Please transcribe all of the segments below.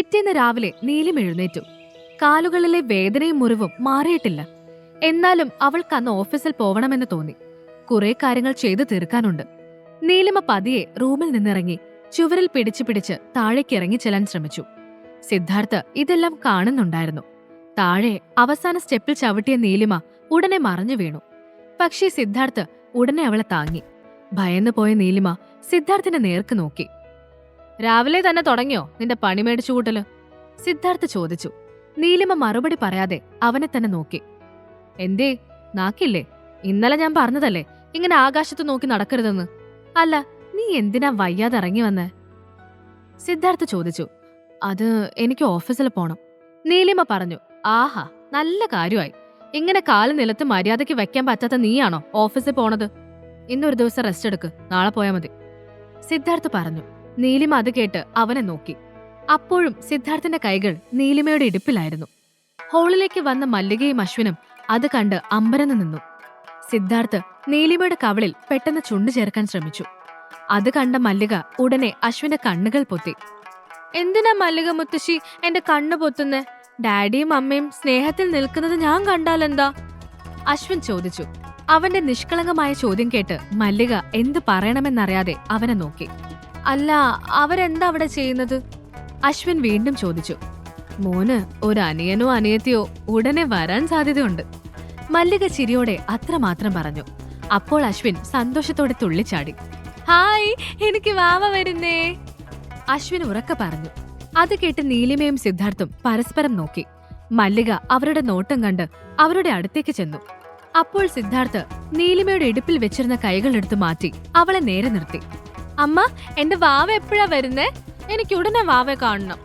പിറ്റേന്ന് രാവിലെ നീലിമ എഴുന്നേറ്റു. കാലുകളിലെ വേദനയും മുറിവും മാറിയിട്ടില്ല. എന്നാലും അവൾക്ക് അന്ന് ഓഫീസിൽ പോവണമെന്ന് തോന്നി. കുറെ കാര്യങ്ങൾ ചെയ്തു തീർക്കാനുണ്ട്. നീലിമ പതിയെ റൂമിൽ നിന്നിറങ്ങി ചുവരിൽ പിടിച്ചു പിടിച്ച് താഴേക്ക് ഇറങ്ങി ചെല്ലാൻ ശ്രമിച്ചു. സിദ്ധാർത്ഥ് ഇതെല്ലാം കാണുന്നുണ്ടായിരുന്നു. താഴെ അവസാന സ്റ്റെപ്പിൽ ചവിട്ടിയ നീലിമ ഉടനെ മറഞ്ഞു വീണു. പക്ഷേ സിദ്ധാർത്ഥ് ഉടനെ അവളെ താങ്ങി. ഭയന്നു പോയ നീലിമ സിദ്ധാർത്ഥിന്റെ നേർക്ക് നോക്കി. രാവിലെ തന്നെ തുടങ്ങിയോ നിന്റെ പണി മേടിച്ചു കൂട്ടല്? സിദ്ധാർത്ഥ് ചോദിച്ചു. നീലിമ മറുപടി പറയാതെ അവനെ തന്നെ നോക്കി. എന്തേ, നാക്കില്ലേ? ഇന്നലെ ഞാൻ പറഞ്ഞതല്ലേ ഇങ്ങനെ ആകാശത്ത് നോക്കി നടക്കരുതെന്ന്. അല്ല, നീ എന്തിനാ വയ്യാതെ ഇറങ്ങി വന്നേ? സിദ്ധാർത്ഥ് ചോദിച്ചു. അത് എനിക്ക് ഓഫീസിൽ പോണം. നീലിമ പറഞ്ഞു. ആഹാ, നല്ല കാര്യമായി. ഇങ്ങനെ കാല് നിലത്ത് മര്യാദയ്ക്ക് വെക്കാൻ പറ്റാത്ത നീയാണോ ഓഫീസിൽ പോണത്? ഇന്നൊരു ദിവസം റെസ്റ്റ് എടുക്ക്, നാളെ പോയാ മതി. സിദ്ധാർത്ഥ് പറഞ്ഞു. നീലിമ അത് കേട്ട് അവനെ നോക്കി. അപ്പോഴും സിദ്ധാർത്ഥിന്റെ കൈകൾ നീലിമയുടെ ഇടുപ്പിലായിരുന്നു. ഹോളിലേക്ക് വന്ന മല്ലികയും അശ്വിനും അത് കണ്ട് അമ്പരന്ന് നിന്നു. സിദ്ധാർത്ഥ് നീലിമയുടെ കവളിൽ പെട്ടെന്ന് ചുണ്ടു ചേർക്കാൻ ശ്രമിച്ചു. അത് കണ്ട മല്ലിക ഉടനെ അശ്വിന്റെ കണ്ണുകൾ പൊത്തി. എന്തിനാ മല്ലിക മുത്തശ്ശി എന്റെ കണ്ണ് പൊത്തുന്നേ? ഡാഡിയും അമ്മയും സ്നേഹത്തിൽ നിൽക്കുന്നത് ഞാൻ കണ്ടാലെന്താ? അശ്വിൻ ചോദിച്ചു. അവന്റെ നിഷ്കളങ്കമായ ചോദ്യം കേട്ട് മല്ലിക എന്തു പറയണമെന്നറിയാതെ അവനെ നോക്കി. അല്ല, അവരെന്താ അവിടെ ചെയ്യുന്നത്? അശ്വിൻ വീണ്ടും ചോദിച്ചു. മോന് ഒരു അനിയനോ അനിയത്തിയോ ഉടനെ വരാൻ സാധ്യതയുണ്ട്. മല്ലിക ചിരിയോടെ അത്രമാത്രം പറഞ്ഞു. അപ്പോൾ അശ്വിൻ സന്തോഷത്തോടെ തുള്ളിച്ചാടി. ഹായ്, എനിക്ക് വാവ വരുന്നേ! അശ്വിൻ ഉറക്കെ പറഞ്ഞു. അത് കേട്ട് നീലിമയും സിദ്ധാർത്ഥും പരസ്പരം നോക്കി. മല്ലിക അവരുടെ നോട്ടം കണ്ട് അവരുടെ അടുത്തേക്ക് ചെന്നു. അപ്പോൾ സിദ്ധാർത്ഥ് നീലിമയുടെ ഇടുപ്പിൽ വെച്ചിരുന്ന കൈകൾ എടുത്തു മാറ്റി അവളെ നേരെ നിർത്തി. അമ്മ, എന്റെ വാവ എപ്പോഴാ വരുന്നേ? എനിക്ക് ഉടനെ വാവെ കാണണം.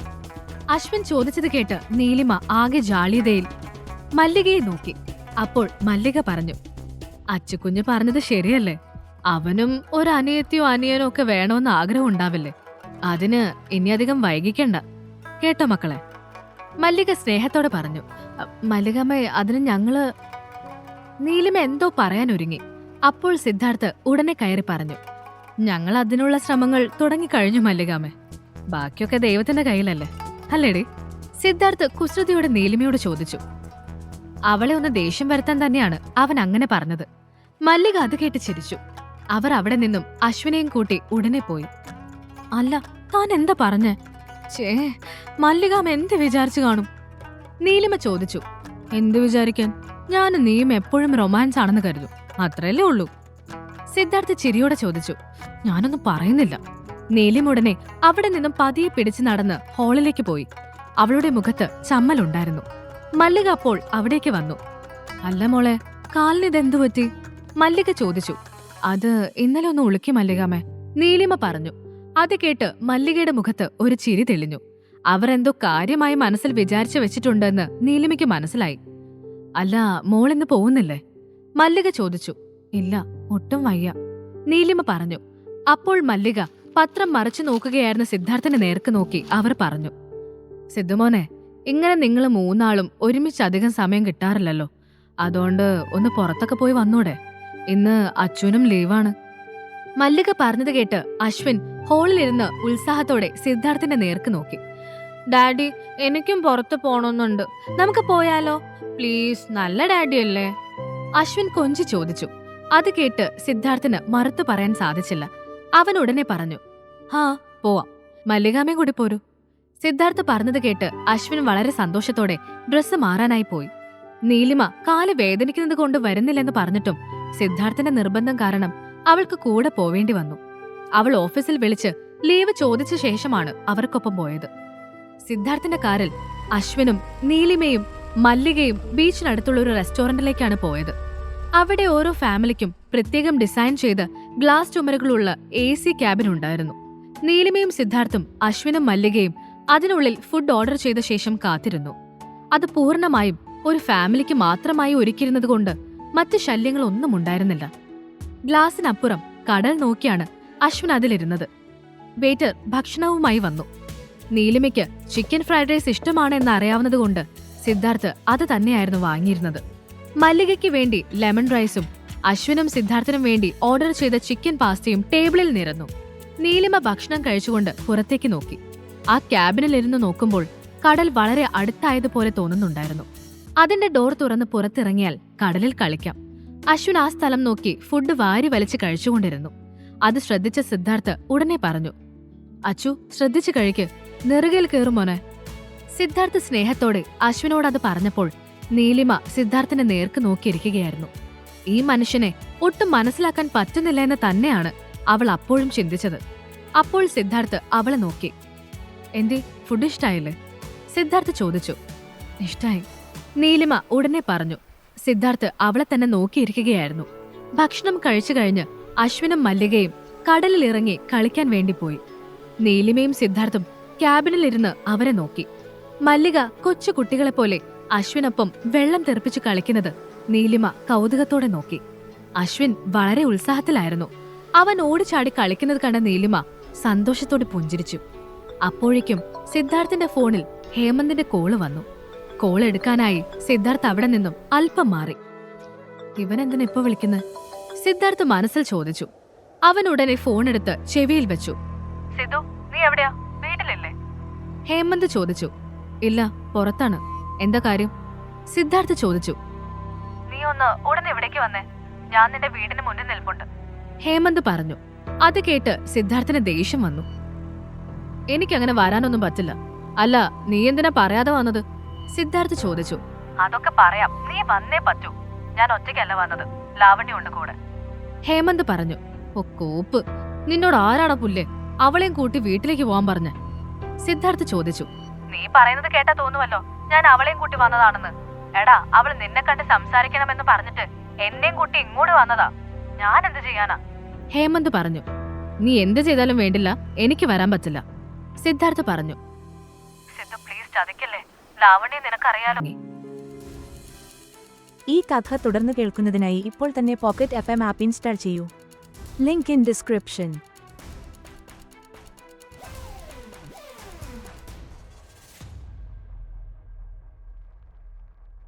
അശ്വിൻ ചോദിച്ചത് കേട്ട് നീലിമ ആകെ ജാള്യതയിൽ മല്ലികയെ നോക്കി. അപ്പോൾ മല്ലിക പറഞ്ഞു. അച്ചുകുഞ്ഞ് പറഞ്ഞത് ശരിയല്ലേ? അവനും ഒരു അനിയത്തിയോ അനിയനോ ഒക്കെ വേണമെന്ന് ആഗ്രഹം ഉണ്ടാവില്ലേ? അതിന് ഇനിയധികം വൈകിക്കണ്ട കേട്ടോ മക്കളെ. മല്ലിക സ്നേഹത്തോടെ പറഞ്ഞു. മല്ലികമ്മേ, അതിന് ഞങ്ങള്... നീലിമ എന്തോ പറയാനൊരുങ്ങി. അപ്പോൾ സിദ്ധാർത്ഥ് ഉടനെ കയറി പറഞ്ഞു. ഞങ്ങൾ അതിനുള്ള ശ്രമങ്ങൾ തുടങ്ങിക്കഴിഞ്ഞു മല്ലികാമ്മേ. ബാക്കിയൊക്കെ ദൈവത്തിന്റെ കയ്യിലല്ലേ, അല്ലേടി? സിദ്ധാർത്ഥ് കുസൃതിയോടെ നീലിമയോട് ചോദിച്ചു. അവളെ ഒന്ന് ദേഷ്യം വരുത്താൻ തന്നെയാണ് അവൻ അങ്ങനെ പറഞ്ഞത്. മല്ലിക അത് കേട്ട് ചിരിച്ചു. അവർ അവിടെ നിന്നും അശ്വിനെയും കൂട്ടി ഉടനെ പോയി. അല്ല, താൻ എന്താ പറഞ്ഞേ? ചേ, മല്ലികാമ്മ എന്ത് വിചാരിച്ചു കാണും? നീലിമ ചോദിച്ചു. എന്ത് വിചാരിക്കാൻ? ഞാനും നീയും എപ്പോഴും റൊമാൻസ് ആണെന്ന് കരുതും, അത്രയല്ലേ ഉള്ളൂ. സിദ്ധാർത്ഥ് ചിരിയോടെ ചോദിച്ചു. ഞാനൊന്നും പറയുന്നില്ല. നീലിമ ഉടനെ അവിടെ നിന്നും പതിയെ പിടിച്ചു നടന്ന് ഹാളിലേക്ക് പോയി. അവളുടെ മുഖത്ത് ചമ്മലുണ്ടായിരുന്നു. മല്ലിക അപ്പോൾ അവിടേക്ക് വന്നു. അല്ല മോളെ, കാലിനിതെന്തു പറ്റി? മല്ലിക ചോദിച്ചു. അത് ഇന്നലെ ഒന്ന് ഉളുക്കി മല്ലികാമേ, നീലിമ പറഞ്ഞു. അത് കേട്ട് മല്ലികയുടെ മുഖത്ത് ഒരു ചിരി തെളിഞ്ഞു. അവർ എന്തോ കാര്യമായി മനസ്സിൽ വിചാരിച്ചു വെച്ചിട്ടുണ്ടെന്ന് നീലിമയ്ക്ക് മനസ്സിലായി. അല്ല, മോളിന്ന് പോകുന്നില്ലേ? മല്ലിക ചോദിച്ചു. ഇല്ല, ഒട്ടും വയ്യ, നീലിമ പറഞ്ഞു. അപ്പോൾ മല്ലിക പത്രം മറച്ചു നോക്കുകയായിരുന്ന സിദ്ധാർത്ഥിന്റെ നേർക്ക് നോക്കി അവർ പറഞ്ഞു. സിദ്ധുമോനെ, ഇങ്ങനെ നിങ്ങൾ മൂന്നാളും ഒരുമിച്ച് അധികം സമയം കിട്ടാറില്ലല്ലോ. അതുകൊണ്ട് ഒന്ന് പുറത്തൊക്കെ പോയി വന്നൂടെ? ഇന്ന് അച്ഛനും ലീവാണ്. മല്ലിക പറഞ്ഞത് കേട്ട് അശ്വിൻ ഹാളിലിരുന്ന് ഉത്സാഹത്തോടെ സിദ്ധാർത്ഥിന്റെ നേർക്ക് നോക്കി. ഡാഡി, എനിക്കും പുറത്ത് പോണമെന്നുണ്ട്. നമുക്ക് പോയാലോ? പ്ലീസ്, നല്ല ഡാഡിയല്ലേ? അശ്വിൻ കൊഞ്ചി ചോദിച്ചു. അത് കേട്ട് സിദ്ധാർത്ഥിന് മറുത്തു പറയാൻ സാധിച്ചില്ല. അവൻ ഉടനെ പറഞ്ഞു. ഹാ, പോവാം. മല്ലികാമയും കൂടി പോരൂ. സിദ്ധാർത്ഥ് പറഞ്ഞത് കേട്ട് അശ്വിൻ വളരെ സന്തോഷത്തോടെ ഡ്രസ്സ് മാറാനായി പോയി. നീലിമ കാല് വേദനിക്കുന്നത് കൊണ്ട് വരുന്നില്ലെന്ന് പറഞ്ഞിട്ടും സിദ്ധാർത്ഥിന്റെ നിർബന്ധം കാരണം അവൾക്ക് കൂടെ പോവേണ്ടി വന്നു. അവൾ ഓഫീസിൽ വിളിച്ച് ലീവ് ചോദിച്ച ശേഷമാണ് അവർക്കൊപ്പം പോയത്. സിദ്ധാർത്ഥിന്റെ കാറിൽ അശ്വിനും നീലിമയും മല്ലികയും ബീച്ചിനടുത്തുള്ള ഒരു റെസ്റ്റോറന്റിലേക്കാണ് പോയത്. അവിടെ ഓരോ ഫാമിലിക്കും പ്രത്യേകം ഡിസൈൻ ചെയ്ത് ഗ്ലാസ് ചുമരുകളുള്ള AC ക്യാബിൻ ഉണ്ടായിരുന്നു. നീലിമയും സിദ്ധാർത്ഥും അശ്വിനും മല്ലികയും അതിനുള്ളിൽ ഫുഡ് ഓർഡർ ചെയ്ത ശേഷം കാത്തിരുന്നു. അത് പൂർണ്ണമായും ഒരു ഫാമിലിക്ക് മാത്രമായി ഒരുക്കിയിരുന്നതുകൊണ്ട് മറ്റ് ശല്യങ്ങളൊന്നും ഉണ്ടായിരുന്നില്ല. ഗ്ലാസിനപ്പുറം കടൽ നോക്കിയാണ് അശ്വിൻ അതിലിരുന്നത്. വെയിറ്റർ ഭക്ഷണവുമായി വന്നു. നീലിമയ്ക്ക് ചിക്കൻ ഫ്രൈഡ് റൈസ് ഇഷ്ടമാണ് എന്ന് അറിയാവുന്നതുകൊണ്ട് സിദ്ധാർത്ഥ് അത് തന്നെയായിരുന്നു വാങ്ങിയിരുന്നത്. മല്ലികയ്ക്ക് വേണ്ടി ലെമൺ റൈസും അശ്വിനും സിദ്ധാർത്ഥിനും വേണ്ടി ഓർഡർ ചെയ്ത ചിക്കൻ പാസ്തയും ടേബിളിൽ നിരന്നു. നീലിമ ഭക്ഷണം കഴിച്ചുകൊണ്ട് പുറത്തേക്ക് നോക്കി. ആ ക്യാബിനിലിരുന്ന് നോക്കുമ്പോൾ കടൽ വളരെ അടുത്തായതുപോലെ തോന്നുന്നുണ്ടായിരുന്നു. അതിന്റെ ഡോർ തുറന്ന് പുറത്തിറങ്ങിയാൽ കടലിൽ കളിക്കാം. അശ്വിൻ ആ സ്ഥലം നോക്കി ഫുഡ് വാരി വലിച്ച് കഴിച്ചുകൊണ്ടിരുന്നു. അത് ശ്രദ്ധിച്ച സിദ്ധാർത്ഥ് ഉടനെ പറഞ്ഞു, അച്ചു ശ്രദ്ധിച്ചു കഴിക്ക്, നെറുകയിൽ കയറും മോനെ. സിദ്ധാർത്ഥ് സ്നേഹത്തോടെ അശ്വിനോട് അത് പറഞ്ഞപ്പോൾ നീലിമ സിദ്ധാർത്ഥിന്റെ നേർക്ക് നോക്കിയിരിക്കുകയായിരുന്നു. ഈ മനുഷ്യനെ ഒട്ടും മനസ്സിലാക്കാൻ പറ്റുന്നില്ല എന്ന് തന്നെയാണ് അവൾ അപ്പോഴും ചിന്തിച്ചത്. അപ്പോൾ സിദ്ധാർത്ഥ് അവളെ നോക്കി. എന്തേ, ഫുഡ് ഇഷ്ടായില്ലേ? സിദ്ധാർത്ഥ് ചോദിച്ചു. ഇഷ്ടായി, നീലിമ ഉടനെ പറഞ്ഞു. സിദ്ധാർത്ഥ് അവളെ തന്നെ നോക്കിയിരിക്കുകയായിരുന്നു. ഭക്ഷണം കഴിച്ചു കഴിഞ്ഞ് അശ്വിനും മല്ലികയും കടലിലിറങ്ങി കളിക്കാൻ വേണ്ടി പോയി. നീലിമയും സിദ്ധാർത്ഥും ക്യാബിനിലിരുന്ന് അവരെ നോക്കി. മല്ലിക കൊച്ചു കുട്ടികളെപ്പോലെ അശ്വിനൊപ്പം വെള്ളം തെറിപ്പിച്ചു കളിക്കുന്നത് നീലിമ കൗതുകത്തോടെ നോക്കി. അശ്വിൻ വളരെ ഉത്സാഹത്തിലായിരുന്നു. അവൻ ഓടിച്ചാടി കളിക്കുന്നത് കണ്ട നീലിമ സന്തോഷത്തോടെ പുഞ്ചിരിച്ചു. അപ്പോഴേക്കും സിദ്ധാർത്ഥിന്റെ ഫോണിൽ ഹേമന്തിന്റെ കോള് വന്നു. കോൾ എടുക്കാനായി സിദ്ധാർത്ഥ് അവിടെ നിന്നും അല്പം മാറി. ഇവനെന്തിനാ ഇപ്പൊ വിളിക്കുന്നത്? സിദ്ധാർത്ഥ് മനസ്സിൽ ചോദിച്ചു. അവൻ ഉടനെ ഫോണെടുത്ത് ചെവിയിൽ വെച്ചു. സിദ്ധു, നീ എവിടെയാ? വീട്ടിലല്ലേ? ഹേമന്ത് ചോദിച്ചു. ഇല്ല, പുറത്താണ്. എന്താ കാര്യം? സിദ്ധാർത്ഥ് ചോദിച്ചു. നീ ഒന്ന് ഉടനെ ഇവിടേക്ക് വന്നേ, ഞാൻ നിന്റെ വീടിന് മുന്നിൽ നിൽപ്പുണ്ട്, ഹേമന്ത് പറഞ്ഞു. അത് കേട്ട് സിദ്ധാർത്ഥിന് ദേഷ്യം വന്നു. എനിക്കങ്ങനെ വരാനൊന്നും പറ്റില്ല. അല്ല, നീ എന്തിനാ പറയാതെ വന്നത്? സിദ്ധാർത്ഥ് ചോദിച്ചു. അതൊക്കെ പറയാം, നീ വന്നേ പറ്റൂ. ഞാൻ ഒറ്റയ്ക്കല്ല വന്നത്, ലാവണ്യുണ്ട് കൂടെ, ഹേമന്ത് പറഞ്ഞു. ഓ കോപ്പ്, നിന്നോട് ആരാടാ പുല്ലേ അവളെയും കൂട്ടി വീട്ടിലേക്ക് പോവാൻ പറഞ്ഞ? സിദ്ധാർത്ഥ് ചോദിച്ചു. നീ പറയുന്നത് കേട്ടാ തോന്നുവല്ലോ ഞാൻ അവളെയും കൂട്ടി വന്നതാണെന്ന്. എടാ, അവൾ നിന്നെ കണ്ട് സംസാരിക്കണമെന്ന് പറഞ്ഞിട്ട് എന്നെയും കൂട്ടി ഇങ്ങോട്ട് വന്നതാ. ഞാൻ എന്ത് ചെയ്യാനാ? ഹേമന്ത് പറഞ്ഞു. നീ എന്ത് ചെയ്താലും വേണ്ടില്ല, എനിക്ക് വരാൻ പറ്റില്ല, സിദ്ധാർത്ഥ് പറഞ്ഞു. സിദ്ധു പ്ലീസ് ചതിക്കല്ലേ, ലാവണ്യ നിനക്കറിയാലോ. ഈ കഥ തുടർന്ന് കേൾക്കുന്നതിനായി ഇപ്പോൾ തന്നെ പോക്കറ്റ് FM ആപ്പ് ഇൻസ്റ്റാൾ ചെയ്യൂ. Link in description.